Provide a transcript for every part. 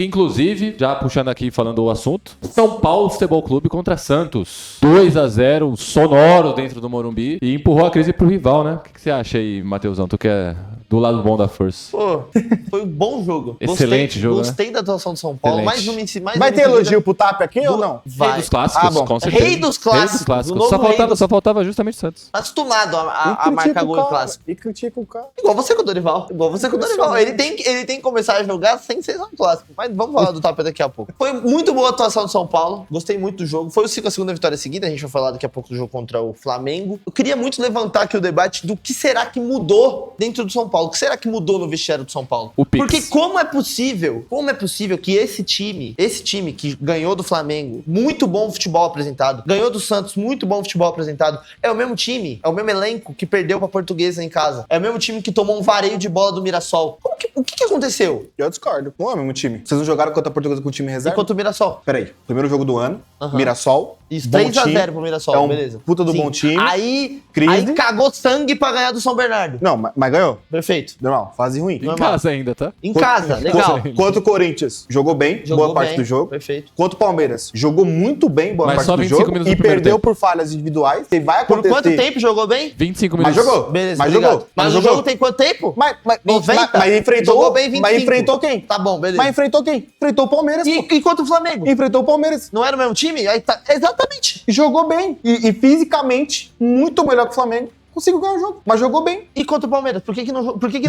Inclusive, já puxando aqui, falando o assunto, São Paulo Futebol Clube contra Santos. 2-0, sonoro dentro do Morumbi. E empurrou a crise pro rival, né? O que você acha aí, Matheusão? Tu que é do lado bom da força. Pô, foi um bom jogo. Excelente jogo, Gostei da atuação do São Paulo. Excelente. Vai ter elogio pro TAP aqui ou não? Rei dos clássicos, com certeza. Rei dos clássicos. Só faltava justamente o Santos. Acostumado a marcar gol em clássico. E critica o cara. Igual você com o Dorival. Ele tem que começar a jogar sem ser um clássico. Mas vamos falar do TAP daqui a pouco. Foi muito boa a atuação do São Paulo. Gostei muito do jogo. Foi a segunda vitória seguida. A gente vai falar daqui a pouco do jogo contra o Flamengo. Eu queria muito levantar aqui o debate do que será que mudou dentro do São Paulo. O que será que mudou no vestiário do São Paulo? O Pix. Porque como é possível que esse time que ganhou do Flamengo, muito bom futebol apresentado, ganhou do Santos, muito bom futebol apresentado, é o mesmo time, é o mesmo elenco que perdeu pra Portuguesa em casa. É o mesmo time que tomou um vareio de bola do Mirassol. O que aconteceu? Eu discordo. Não é o mesmo time. Vocês não jogaram contra a Portuguesa com o time reserva? E contra o Mirassol? Peraí. Primeiro jogo do ano. Mirassol. Isso, 3-0 pro Mirassol, é um beleza. Puta do bom time. Aí Crise. cagou sangue pra ganhar do São Bernardo. Não, mas ganhou. Perfeito. Normal. Fase ruim. Em casa ainda, tá? Em casa, legal. Contra o Corinthians, jogou bem, boa parte do jogo. Perfeito. Contra o Palmeiras, jogou muito bem, boa Mas parte só do 25 jogo. minutos E do primeiro perdeu tempo. por falhas individuais. Que vai Por acontecer. quanto tempo jogou bem? 25 Mas minutos. jogou. Beleza, Mas obrigado. jogou. Mas o jogo tem quanto tempo? Mas 90? Mas enfrentou. Jogou bem 25. Mas enfrentou quem? Tá bom, beleza. Mas enfrentou quem? Enfrentou o Palmeiras, pô. E contra o Flamengo? Enfrentou o Palmeiras. Não era o mesmo time? Aí tá... Exatamente. E jogou bem. E fisicamente, muito melhor que o Flamengo. Conseguiu ganhar o jogo, mas jogou bem. E contra o Palmeiras? Por que não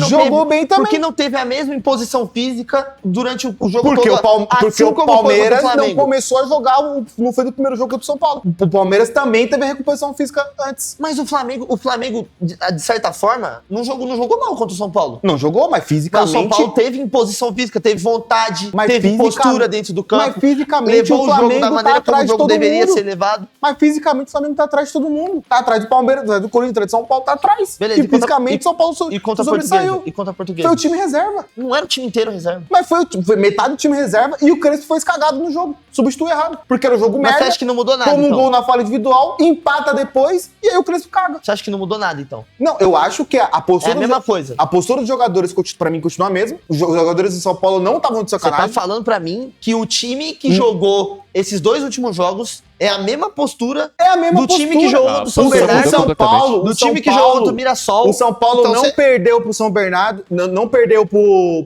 Jogou teve, bem também. Por que não teve a mesma imposição física durante o jogo Porque todo? porque o Palmeiras não começou a jogar, não foi do primeiro jogo contra o São Paulo. O Palmeiras também teve recuperação física antes. Mas o Flamengo, de certa forma, não jogou mal contra o São Paulo. Não jogou, mas Mas fisicamente... o São Paulo teve imposição física, teve vontade, Mas teve postura dentro do campo. Mas fisicamente levou o Flamengo jogo da maneira tá atrás como o jogo de todo deveria mundo. ser levado. Mas fisicamente o Flamengo tá atrás de todo mundo. Tá atrás do Palmeiras, atrás do Corinthians, atrás de São Paulo, tá atrás. Beleza, E fisicamente São Paulo E contra a sobressaiu. Portuguesa? E contra a Portuguesa? Foi o time reserva. Não era o time inteiro reserva. Mas foi metade do time reserva e o Crespo foi escagado no jogo. Substituiu errado. Porque era o jogo Mas merda. você acha que não mudou nada, Toma um então? gol na falha individual, empata depois e aí o Crespo caga. Você acha que não mudou nada, então? Não, eu acho que a postura... É a mesma coisa. A postura dos jogadores, pra mim, continua a mesma. Os jogadores de São Paulo não estavam de Você tá sacanagem. falando pra mim que o time que jogou esses dois últimos jogos é a mesma postura É a mesma do postura. time que jogou do São postura Bernardo, mudou São Paulo, do o São time que Paulo- jogou contra o Mirassol. O São Paulo Então não você- perdeu pro São Bernardo, não perdeu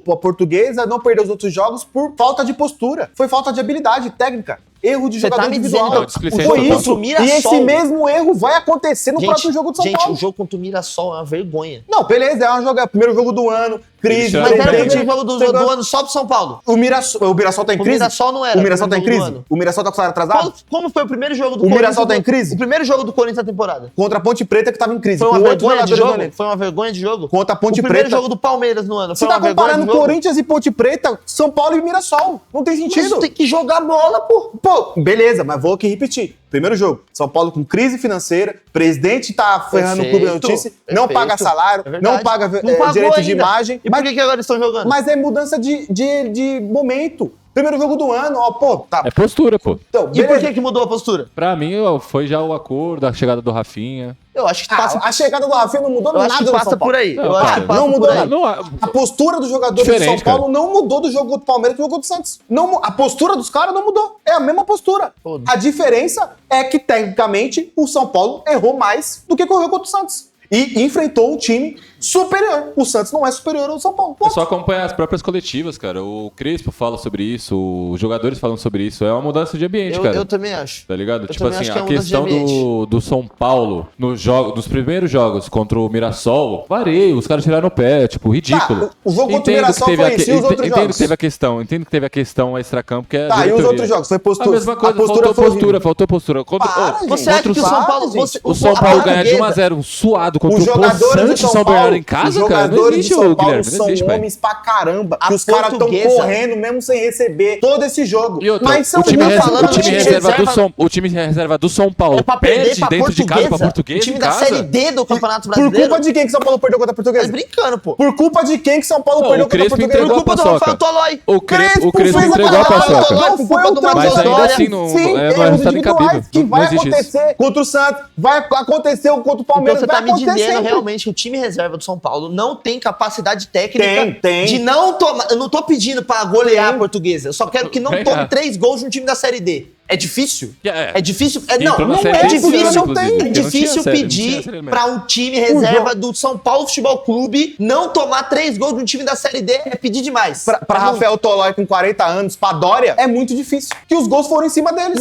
pra Portuguesa, não perdeu os outros jogos por falta de postura. Foi falta de habilidade técnica. Erro de Você jogador tá me individual. dizendo Não, displicência Foi total. isso. O Mirassol- E esse mesmo erro vai acontecer no próximo jogo do São Paulo. o jogo contra o Mirassol é uma vergonha. Não, beleza, é o primeiro jogo do ano, crise, Mas Mas era o Presidente, primeiro jogo do ano só pro São Paulo. O Mirassol tá em O crise? Mirassol não era O Mirassol tá em primeiro crise? jogo do ano. O Mirassol tá com o salário atrasado? Como foi o primeiro jogo do O Mirassol tá em crise? O primeiro jogo do Corinthians da temporada. Contra a Ponte Preta que tava em crise. Foi uma com 8 vergonha de jogadores no jogo? elenco. Foi uma vergonha de jogo? Contra a Ponte O primeiro Preta. jogo do Palmeiras no ano. Você Foi tá uma vergonha de comparando jogo? Corinthians e Ponte Preta, São Paulo e Mirassol. Não tem Mas sentido. tem que jogar bola, pô. Pô, beleza, mas vou aqui repetir. Primeiro jogo, São Paulo com crise financeira, presidente tá ferrando o clube da notícia, não perfeito. paga salário, É verdade. não paga Não pagou direito de ainda. imagem. E por que agora eles estão jogando? Mas é mudança de momento. Primeiro jogo do ano, ó, pô, tá. É postura, pô. Então, E por beleza. que mudou a postura? Pra mim, ó, foi já o acordo, a chegada do Rafinha. Eu acho que passa, A chegada do Rafinha não mudou eu nada acho que no passa São Paulo. por aí. Não, Eu acho cara, que passa não por mudou aí. nada. Não, A postura dos jogadores do São Diferente, Paulo cara. não mudou do jogo contra o Palmeiras pro jogo contra o Santos. Não, a postura dos caras não mudou. É a mesma postura. Foda-se. A diferença é que, tecnicamente, o São Paulo errou mais do que correu contra o Santos. E enfrentou um time superior. O Santos não é superior ao São Paulo. É Ponto. só acompanhar as próprias coletivas, cara. O Crespo fala sobre isso, os jogadores falam sobre isso. É uma mudança de ambiente, cara. Eu também acho. Tá ligado? Eu Tipo também assim, acho que é a uma mudança de questão do São Paulo nos primeiros jogos contra o Mirassol, vareio, os caras tiraram o pé, tipo, ridículo. Tá, o jogo contra o Entendo Mirassol que teve foi isso, e os outros entendo jogos? que teve a questão extra-campo, que é a Tá, e os diretoria. outros jogos? Foi postura. A mesma coisa, A postura faltou foi postura, horrível. faltou postura. Contra, Para, ô, Você acha que o São Paulo... gente. o São Paulo ganha de 1-0 suado contra Os o jogadores de São Bernardo em casa, os cara? Não jogadores existe, de São ô, Paulo Guilherme. Não são existe, pai. homens pra caramba. A Que os caras estão Portuguesa- correndo mesmo sem receber todo esse jogo. E outra, Mas são o time, muito falando o time do time reserva reserva- do São, o time reserva do São Paulo É pra perder perde pra dentro de casa pra Portuguesa O time em da casa. Série D do Campeonato Por Brasileiro. culpa de quem que São Paulo perdeu contra a Tá Portuguesa? brincando, pô. Por culpa de quem que São Paulo Não, perdeu o contra a Crespo Portuguesa? entregou Por culpa do paçoca. Rafael Tolói. O Crespo fez entregou a paçoca. paçoca. Não foi o Mas Mas treinador. ainda assim, não, Sim, é um erros resultado individuais incabível. que Não vai existe isso. acontecer contra o Santos, vai acontecer contra o Então Palmeiras, você vai tá me acontecer dizendo sempre. realmente que o time reserva do São Paulo não tem capacidade técnica Tem. de não tomar. Eu não tô pedindo pra golear a Portuguesa. Eu só quero que não Vem tome cá. 3 gols de um time da Série D. É difícil? É difícil? Entrou na Não Série é D difícil. esse ano, É inclusive, porque não tinha difícil série, não tinha pedir série mesmo. pra um time reserva do São Paulo Futebol Clube não tomar 3 gols de um time da Série D. É pedir demais. Pra Rafael Tolói com 40 anos, pra Dória, é muito difícil. Que os gols foram em cima deles.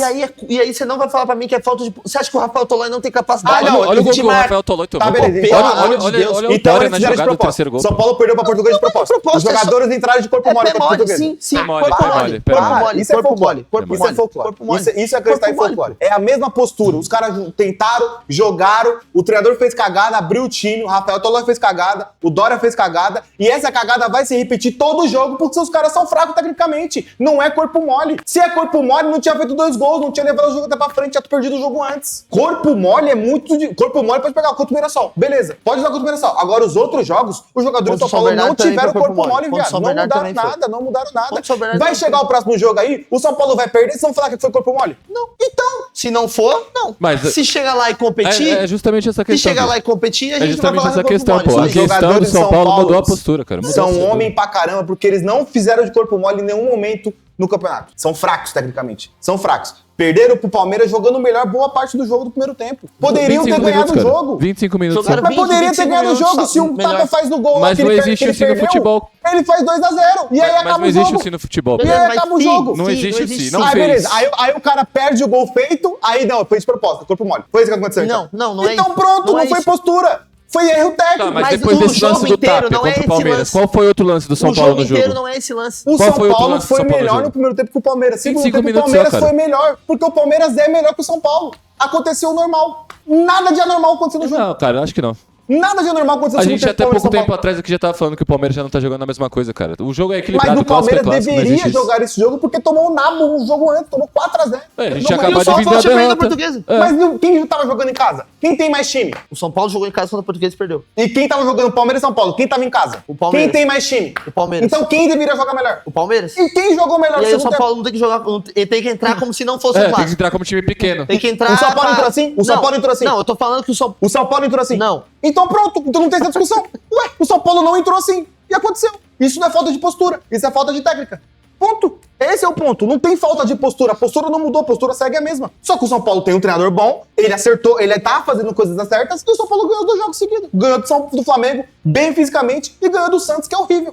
E aí você não vai falar pra mim que é falta de. Você acha que o Rafael Tolói não tem capacidade? Olha o gol de que o marcar? Rafael Tolói tomou. Tá, beleza. Pelo Olha amor de Deus. o Então Dória eles na fizeram de jogada do propósito. terceiro gol. São Paulo perdeu pra Portuguesa de propósito. propósito, Os é só- jogadores entraram de corpo mole É pra mole, Portuguesa. sim. Pé mole, Corpo pé mole, mole, pé corpo mole. mole, Isso é corpo folclore. mole, corpo Isso Isso é mole. folclore. Corpo mole. Isso é acreditar em Corpo mole. folclore. É a mesma postura. Os caras tentaram, jogaram, o treinador fez cagada, abriu o time, o Rafael Tolói fez cagada, o Dória fez cagada, e essa cagada vai se repetir todo o jogo porque os caras são fracos tecnicamente. Não é corpo mole. Se é corpo mole, não tinha feito 2 gols, não tinha levado o jogo até pra frente, tinha perdido o jogo antes. Corpo mole é muito... Corpo mole pode pegar contra o Mirassol. Beleza, pode usar contra o Mirassol. Agora, os outros jogos, os jogadores do Contra o São São Paulo Bernardo não também tiveram foi corpo corpo mole, mole. Contra o viado. São Não Bernardo mudaram também foi. nada, não mudaram nada. Contra o São Bernardo Vai também chegar o próximo jogo aí, o São Paulo vai perder, vocês vão falar que foi corpo mole? Não. Então... Se não for, não. Mas- se chegar lá e competir, É justamente essa se questão. chegar lá e competir, a É gente vai justamente falar essa que é questão, corpo pô. mole. A questão do jogadores São São Paulo Paulo mudou a postura, cara. Mudou a São postura. homem pra caramba, porque eles não fizeram de corpo mole em nenhum momento no campeonato. São fracos, tecnicamente. São fracos. Perderam pro Palmeiras jogando melhor boa parte do jogo do primeiro tempo. Poderiam ter 25 ganhado o minutos, cara. jogo. 25 minutos. Jogaram só. Mas poderia ter 25 ganhado o jogo minutos, se o melhor. Tata faz no gol. Mas que não ele existe que ele isso no perdeu, futebol. Ele faz 2-0. E aí Mas acaba não o existe jogo. assim no futebol. E aí Mas acaba o sim, jogo. Não sim, existe não assim, existe não Aí fez. beleza, aí o cara perde o gol feito, aí não, foi de propósito, corpo mole. Foi isso que aconteceu. Não, então. não é Então isso. pronto, Não não é foi isso. postura. Foi erro técnico. Tá, mas Mas depois o desse jogo lance do inteiro Tapia não é contra o esse Palmeiras, lance. qual foi outro lance do São O Paulo jogo no inteiro jogo? não é esse lance. O Qual São foi o outro Paulo lance do foi São Paulo no melhor jogo? no primeiro tempo que o Palmeiras. Segundo 25 tempo, o minutos Palmeiras só, cara. foi melhor, porque o Palmeiras é melhor que o São Paulo. Aconteceu o normal. Nada de anormal aconteceu no jogo. Não, cara, acho que não. Nada de anormal aconteceu A no gente segundo até tempo, pouco Palmeiras e São tempo Paulo. atrás aqui já tava falando que o Palmeiras já não tá jogando a mesma coisa, cara. O jogo é Mas equilibrado, o clássico é Palmeiras clássico, não deveria existe isso. jogar esse jogo porque tomou o nabo um jogo antes, tomou 4-0. É, a gente Não, tinha mas acabado o São de vir Paulo da tinha perdido a derrota. Portuguesa. É. Mas quem tava jogando em casa? Quem tem mais time? O São Paulo jogou em casa contra o Português e perdeu. E quem tava jogando Palmeiras e São Paulo? Quem tava em casa? O Palmeiras. Quem tem mais time? O Palmeiras. Então quem deveria jogar melhor? O Palmeiras. E quem jogou melhor E no aí o segundo São tempo? Paulo não tem que jogar. Ele tem que entrar como se não fosse É, um tem que clássico. entrar como time pequeno. Tem que entrar. O São Paulo entrou assim? O São Não, Paulo entrou assim? Não, eu tô falando que o São O São Paulo entrou assim? Não. Então pronto, então não tem essa discussão. Ué, o São Paulo não entrou assim. E aconteceu. Isso não é falta de postura, isso é falta de técnica. Ponto. Esse é o ponto. Não tem falta de postura. A postura não mudou, a postura segue a mesma. Só que o São Paulo tem um treinador bom, ele acertou, ele tá fazendo coisas certas, e o São Paulo ganhou 2 jogos seguidos. Ganhou do Flamengo, bem fisicamente, e ganhou do Santos, que é horrível.